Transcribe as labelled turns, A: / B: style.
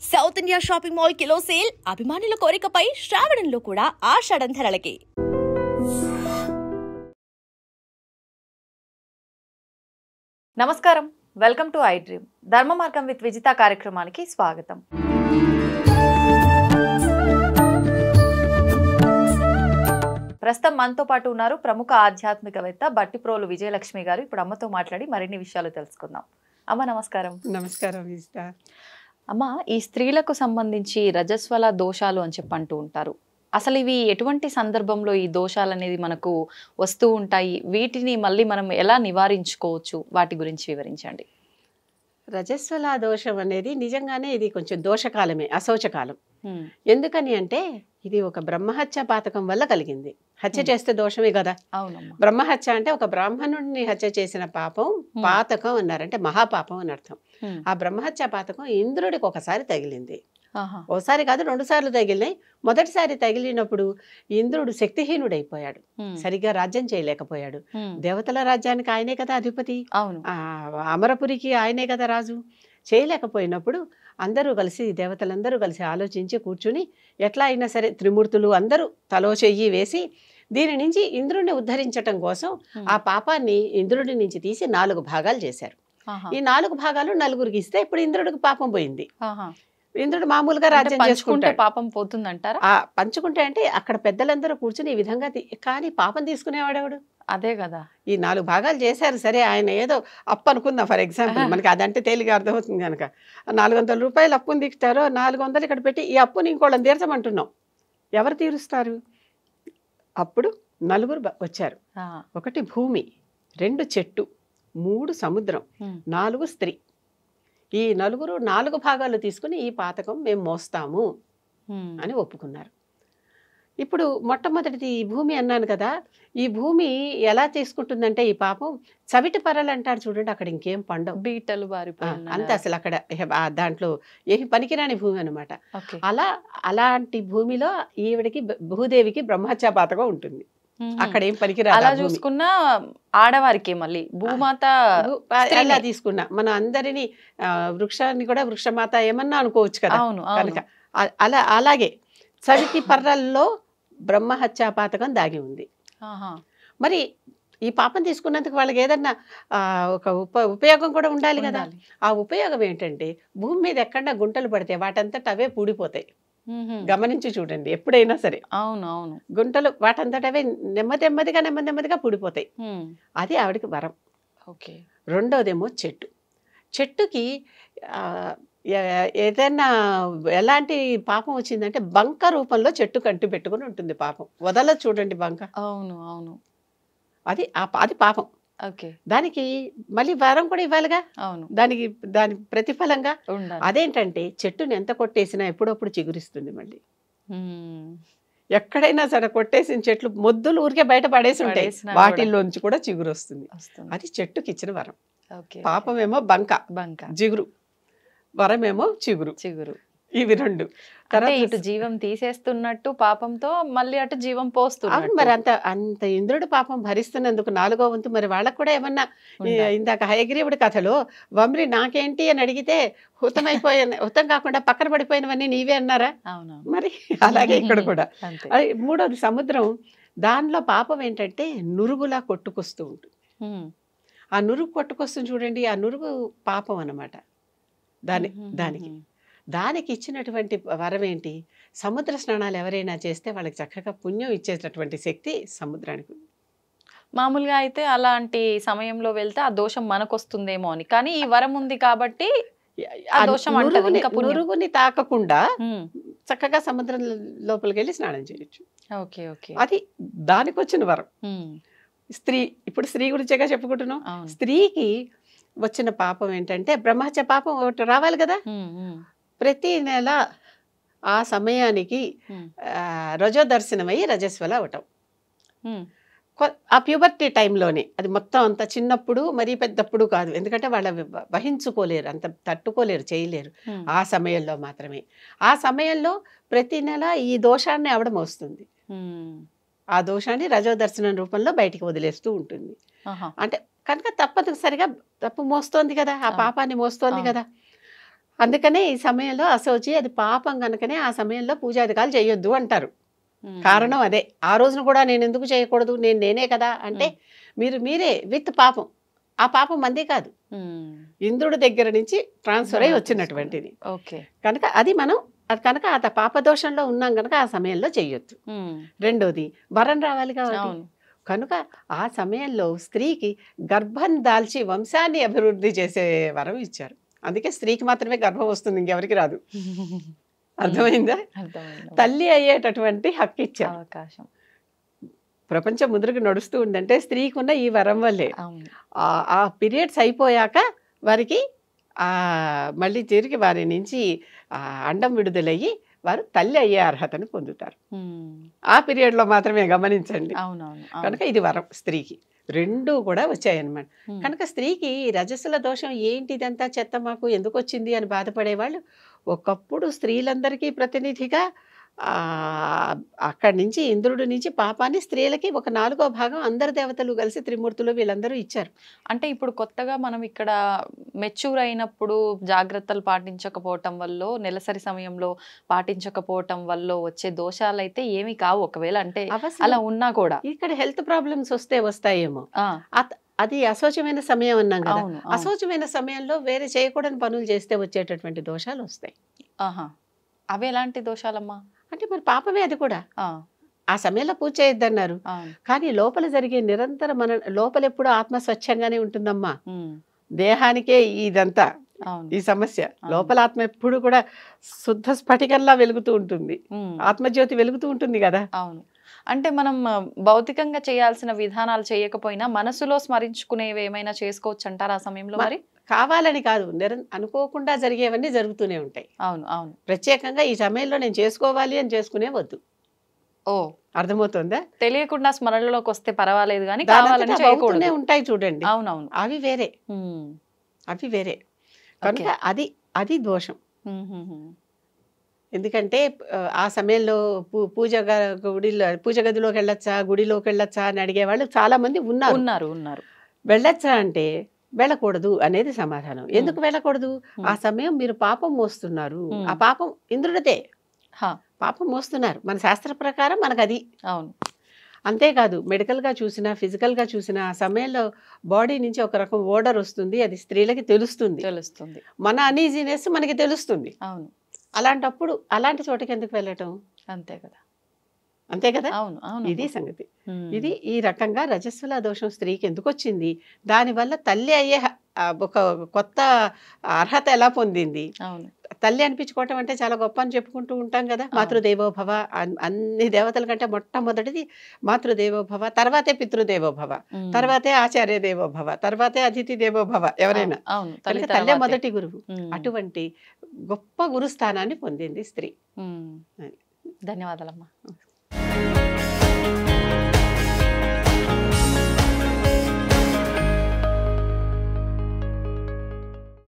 A: South India shopping mall kilo sale అభిమానుల కోరికపై శ్రావణంలో కూడా ఆషాఢం ధరలకి.
B: నమస్కారం, వెల్కమ్ టు ఐ డ్రీమ్. ధర్మ మార్గం విత్ విజిత కార్యక్రమానికి స్వాగతం. ప్రస్తుతం మనతో పాటు ఉన్నారు ప్రముఖ ఆధ్యాత్మికవేత్త బట్టిప్రోలు విజయలక్ష్మి గారు. ఇప్పుడు అమ్మతో మాట్లాడి మరిన్ని విషయాలు తెలుసుకుందాం. అమ్మ నమస్కారం.
C: నమస్కారం విజిత.
B: అమ్మ, ఈ స్త్రీలకు సంబంధించి రజస్వల దోషాలు అని చెప్పి అంటూ ఉంటారు. అసలు ఇవి ఎటువంటి సందర్భంలో ఈ దోషాలు అనేది మనకు వస్తూ ఉంటాయి? వీటిని మళ్ళీ మనం ఎలా నివారించుకోవచ్చు? వాటి గురించి వివరించండి.
C: రజస్వల దోషం అనేది నిజంగానే ఇది కొంచెం దోషకాలమే, అశౌచకాలం. ఎందుకని అంటే ఇది ఒక బ్రహ్మహత్య పాతకం వల్ల కలిగింది. హత్య చేస్తే దోషమే కదా.
B: అవునమ్మా.
C: బ్రహ్మహత్య అంటే ఒక బ్రాహ్మణుడిని హత్య చేసిన పాపం పాతకం అన్నారంటే మహాపాపం అని అర్థం. ఆ బ్రహ్మహత్య పాతకం ఇంద్రుడికి ఒకసారి తగిలింది. ఓసారి కాదు, 2 సార్లు తగిలినాయి. మొదటిసారి తగిలినప్పుడు ఇంద్రుడు శక్తిహీనుడైపోయాడు, సరిగ్గా రాజ్యం చేయలేకపోయాడు. దేవతల రాజ్యానికి ఆయనే కదా అధిపతి, అమరపురికి ఆయనే కదా రాజు. చేయలేకపోయినప్పుడు అందరూ కలిసి, దేవతలందరూ కలిసి ఆలోచించి కూర్చుని ఎట్లా అయినా సరే త్రిమూర్తులు అందరూ తలో చెయ్యి వేసి దీని నుంచి ఇంద్రుడిని ఉద్ధరించటం కోసం ఆ పాపాన్ని ఇంద్రుడి నుంచి తీసి 4 భాగాలు చేశారు. ఈ 4 భాగాలు నలుగురికి ఇస్తే ఇప్పుడు ఇంద్రుడికి పాపం పోయింది. ఇంద్రుడు మామూలుగా రాజ్యం చేసుకుంటే
B: పాపం పోతుందంటారా?
C: పంచుకుంటే అంటే అక్కడ పెద్దలందరూ కూర్చుని ఈ విధంగా కానీ పాపం తీసుకునేవాడేవాడు.
B: అదే కదా.
C: ఈ 4 భాగాలు చేశారు. సరే, ఆయన ఏదో అప్పు అనుకుందాం ఫర్ ఎగ్జాంపుల్, మనకి అదంటే తేలిగా అర్థమవుతుంది కనుక. 400 రూపాయలు అప్పుని తీస్తారో 400 ఇక్కడ పెట్టి ఈ అప్పుని ఇంకోళ్ళని తీర్చమంటున్నాం. ఎవరు తీరుస్తారు? అప్పుడు నలుగురు వచ్చారు. 1 భూమి, 2 చెట్టు, 3 సముద్రం, 4 స్త్రీ. ఈ నలుగురు 4 భాగాలు తీసుకుని ఈ పాతకం మేము మోస్తాము అని ఒప్పుకున్నారు. ఇప్పుడు మొట్టమొదటిది ఈ భూమి అన్నాను కదా. ఈ భూమి ఎలా తీసుకుంటుందంటే ఈ పాపం చవిటి పరలు అంటారు చూడండి, అక్కడ ఇంకేం పండవు,
B: బీటలు
C: అంతే. అసలు అక్కడ దాంట్లో ఏమి పనికిరాని భూమి అనమాట. అలాంటి భూమిలో ఈవిడికి భూదేవికి బ్రహ్మహత్య పాతకం ఉంటుంది. అక్కడ ఏం పనికిరాదు.
B: అలా చూసుకున్నా ఆడవారికి మళ్ళీ భూమాత
C: ఎలా తీసుకున్నా మనం అందరినీ వృక్షాన్ని కూడా వృక్షమాత ఏమన్నా అనుకోవచ్చు కదా. కనుక అలాగే చవిటి పర్రల్లో బ్రహ్మహత్యా పాతకం దాగి ఉంది. మరి ఈ పాపం తీసుకున్నందుకు వాళ్ళకి ఏదన్నా ఒక ఉపయోగం కూడా ఉండాలి కదా. ఆ ఉపయోగం ఏంటంటే భూమి మీద ఎక్కడన్నా గుంటలు పడితే వాటంతట అవే పూడిపోతాయి. గమనించి చూడండి ఎప్పుడైనా సరే.
B: అవును,
C: గుంటలు వాటంతటవే నెమ్మదిగా పూడిపోతాయి. అది ఆవిడకి వరం. రెండోదేమో చెట్టుకి ఏదైనా ఎలాంటి పాపం వచ్చిందంటే బంక రూపంలో చెట్టు కంటి పెట్టుకుని ఉంటుంది పాపం. వదలదు చూడండి బంక.
B: అవును,
C: అది పాపం. దానికి మళ్ళీ వరం కూడా ఇవ్వాలిగా. దాని ప్రతిఫలంగా అదేంటంటే చెట్టుని ఎంత కొట్టేసినా ఎప్పుడప్పుడు చిగురిస్తుంది మళ్ళీ. ఎక్కడైనా సరే కొట్టేసిన చెట్లు మొద్దులు ఊరికే బయట పడేసి ఉంటాయి, వాటిల్లోంచి కూడా చిగురు వస్తుంది. అది చెట్టుకి ఇచ్చిన వరం. పాపమేమో బంక జిగురు, వరమేమో చిగురు. ఇవి 2.
B: ఇటు జీవం తీసేస్తున్నట్టు పాపంతో మళ్ళీ అటు జీవం పోస్తున్నట్టు.
C: మరి అంత ఇంద్రుడు పాపం భరిస్తున్నందుకు 4వ వంతు మరి వాళ్ళకు కూడా ఏమన్నా. ఇందాక హయగ్రీవుడి కథలో వమ్రి నాకేంటి అని అడిగితే హుతం కాకుండా పక్కన పడిపోయినవన్నీ నీవే అన్నారా? మరి అలాగే ఇక్కడ కూడా. 3వది సముద్రం. దానిలో పాపం ఏంటంటే నురుగులా కొట్టుకొస్తూ ఉంటుంది. ఆ నురుగు కొట్టుకొస్తుంది చూడండి, ఆ నురుగు పాపం అన్నమాట. దానికి ఇచ్చినటువంటి వరం ఏంటి? సముద్ర స్నానాలు ఎవరైనా చేస్తే వాళ్ళకి చక్కగా పుణ్యం ఇచ్చేటటువంటి శక్తి సముద్రానికి.
B: మామూలుగా అయితే అలాంటి సమయంలో వెళ్తే ఆ దోషం మనకు వస్తుందేమో అని, కానీ ఈ వరం ఉంది కాబట్టి
C: నురుగుని తాకకుండా చక్కగా సముద్రం లోపలికి వెళ్ళి స్నానం చేయొచ్చు. అది దానికి వచ్చిన వరం. ఇప్పుడు స్త్రీ గురించేగా చెప్పుకుంటున్నాం. స్త్రీకి వచ్చిన పాపం ఏంటంటే బ్రహ్మహత్య పాపం ఒకటి రావాలి కదా. ప్రతి నెల ఆ సమయానికి రజో దర్శనమై రజస్వల అవటం. ఆ ప్యూబర్టీ టైంలోనే, అది మొత్తం అంత చిన్నప్పుడు మరీ పెద్దప్పుడు కాదు, ఎందుకంటే వాళ్ళ వహించుకోలేరు, అంత తట్టుకోలేరు, చేయలేరు. ఆ సమయంలో మాత్రమే. ఆ సమయంలో ప్రతి నెల ఈ దోషాన్ని ఆవిడ మోస్తుంది. ఆ దోషాన్ని రజో దర్శనం రూపంలో బయటికి వదిలేస్తూ ఉంటుంది. అంటే కనుక తప్పనిసరిగా తప్పు మోస్తోంది కదా, ఆ పాపాన్ని మోస్తోంది కదా. అందుకనే ఈ సమయంలో అశౌచి అది పాపం కనుకనే ఆ సమయంలో పూజాధికాలు చేయొద్దు అంటారు. కారణం అదే. ఆ రోజున కూడా నేను ఎందుకు చేయకూడదు, నేనే కదా అంటే మీరే విత్ పాపం. ఆ పాపం మంది కాదు, ఇంద్రుడి దగ్గర నుంచి ట్రాన్స్ఫర్ అయ్యి వచ్చినటువంటిది. కనుక అది మనం అది కనుక ఆ పాపదోషంలో ఉన్నాం కనుక ఆ సమయంలో చెయ్యొద్దు. రెండోది వరం రావాలి కాబట్టి కనుక ఆ సమయంలో స్త్రీకి గర్భం దాల్చి వంశాన్ని అభివృద్ధి చేసే వరం ఇచ్చారు. అందుకే స్త్రీకి మాత్రమే గర్భం వస్తుంది, ఇంకెవరికి రాదు. అర్థమైందా? తల్లి అయ్యేటటువంటి హక్కు ఇచ్చారు.
B: అవకాశం
C: ప్రపంచం ముందుకు నడుస్తూ ఉందంటే స్త్రీకి ఉన్న ఈ వరం వల్లే. ఆ పీరియడ్స్ అయిపోయాక వారికి మళ్ళీ తిరిగి వారి నుంచి అండం విడుదలయ్యి వారు తల్లి అయ్యే అర్హతను పొందుతారు. ఆ పీరియడ్లో మాత్రమే, గమనించండి. కనుక ఇది వరం స్త్రీకి. రెండూ కూడా వచ్చాయన్నమాట. కనుక స్త్రీకి రజస్సుల దోషం ఏంటి, ఇదంతా చెత్త మాకు ఎందుకు వచ్చింది అని బాధపడేవాళ్ళు ఒకప్పుడు స్త్రీలందరికీ ప్రతినిధిగా అక్కడి నుంచి ఇంద్రుడి నుంచి పాపాన్ని స్త్రీలకి ఒక 4వ భాగం అందరు దేవతలు కలిసి త్రిమూర్తులు వీళ్ళందరూ ఇచ్చారు.
B: అంటే ఇప్పుడు కొత్తగా మనం ఇక్కడ మెచ్యూర్ అయినప్పుడు జాగ్రత్తలు పాటించకపోవటం వల్ల, నెలసరి సమయంలో పాటించకపోవటం వల్ల వచ్చే దోషాలు అయితే ఏమి కావు. ఒకవేళ అంటే అలా ఉన్నా కూడా
C: ఇక్కడ హెల్త్ ప్రాబ్లమ్స్ వస్తాయేమో. అది అశోచమైన సమయం అన్నాం కదా. అశోచమైన సమయంలో వేరే చేయకూడని పనులు చేస్తే వచ్చేటటువంటి దోషాలు వస్తాయి.
B: అవి ఎలాంటి దోషాలమ్మా?
C: అంటే మరి పాపమే అది కూడా. ఆ సమయంలో పూజ చేయొద్దన్నారు, కానీ లోపల జరిగే నిరంతర మన లోపల ఎప్పుడు ఆత్మ స్వచ్ఛంగానే ఉంటుందమ్మా. దేహానికే ఇదంతా ఈ సమస్య. లోపల ఆత్మ ఎప్పుడు కూడా శుద్ధ స్ఫటికంలా వెలుగుతూ ఉంటుంది, ఆత్మజ్యోతి వెలుగుతూ ఉంటుంది కదా.
B: అవును. అంటే మనం భౌతికంగా చేయాల్సిన విధానాలు చేయకపోయినా మనసులో స్మరించుకునేవి ఏమైనా చేసుకోవచ్చు అంటారా ఆ సమయంలో? మరి
C: కావాలని కాదు, అనుకోకుండా జరిగేవన్నీ జరుగుతూనే ఉంటాయి.
B: అవును అవును.
C: ప్రత్యేకంగా ఈ సమయంలో నేను చేసుకోవాలి అని చేసుకునే వద్దు. అర్థమవుతుందా?
B: తెలియకుండా స్మరణలోకి వస్తే పర్వాలేదు, కానీ కావాలని చేయకూడదు.
C: ఉంటాయి చూడండి.
B: అవునవును,
C: అవి వేరే, అవి వేరే. కనుక అది దోషం. ఎందుకంటే ఆ సమయంలో పూజ గదిలోకి వెళ్ళొచ్చా, గుడిలోకి వెళ్ళొచ్చా అని అడిగేవాళ్ళు చాలా మంది ఉన్నారు. వెళ్ళొచ్చా అంటే వెళ్ళకూడదు అనేది సమాధానం. ఎందుకు వెళ్ళకూడదు? ఆ సమయం మీరు పాపం మోస్తున్నారు. ఆ పాపం ఇంద్రుడితే పాపం మోస్తున్నారు మన శాస్త్ర ప్రకారం, మనకు అది.
B: అవును.
C: అంతేకాదు మెడికల్గా చూసినా ఫిజికల్గా చూసినా ఆ సమయంలో బాడీ నుంచి ఒక రకం ఓడర్ వస్తుంది, అది స్త్రీలకి తెలుస్తుంది. మన అనీజీనెస్ మనకి తెలుస్తుంది.
B: అవును.
C: అలాంటప్పుడు అలాంటి చోటకి ఎందుకు వెళ్ళటం?
B: అంతే కదా.
C: అవును అవును. ఇది సంగతి. ఇది ఈ రకంగా రజస్వల దోషం స్త్రీకి ఎందుకు వచ్చింది, దానివల్ల తల్లి అయ్యే ఒక కొత్త అర్హత ఎలా పొందింది. తల్లి అనిపించుకోవటం అంటే చాలా గొప్ప అని చెప్పుకుంటూ ఉంటాం కదా. మాతృదేవోభవ, అన్ని దేవతల కంటే మొట్టమొదటిది మాతృదేవోభవ, తర్వాతే పితృదేవోభవ, తర్వాతే ఆచార్య దేవోభవ, తర్వాతే అతిథి దేవోభవ. ఎవరైనా తల్లే మొదటి గురువు. అటువంటి గొప్ప గురుస్థానాన్ని పొందింది స్త్రీ.
B: ధన్యవాదాలమ్మా.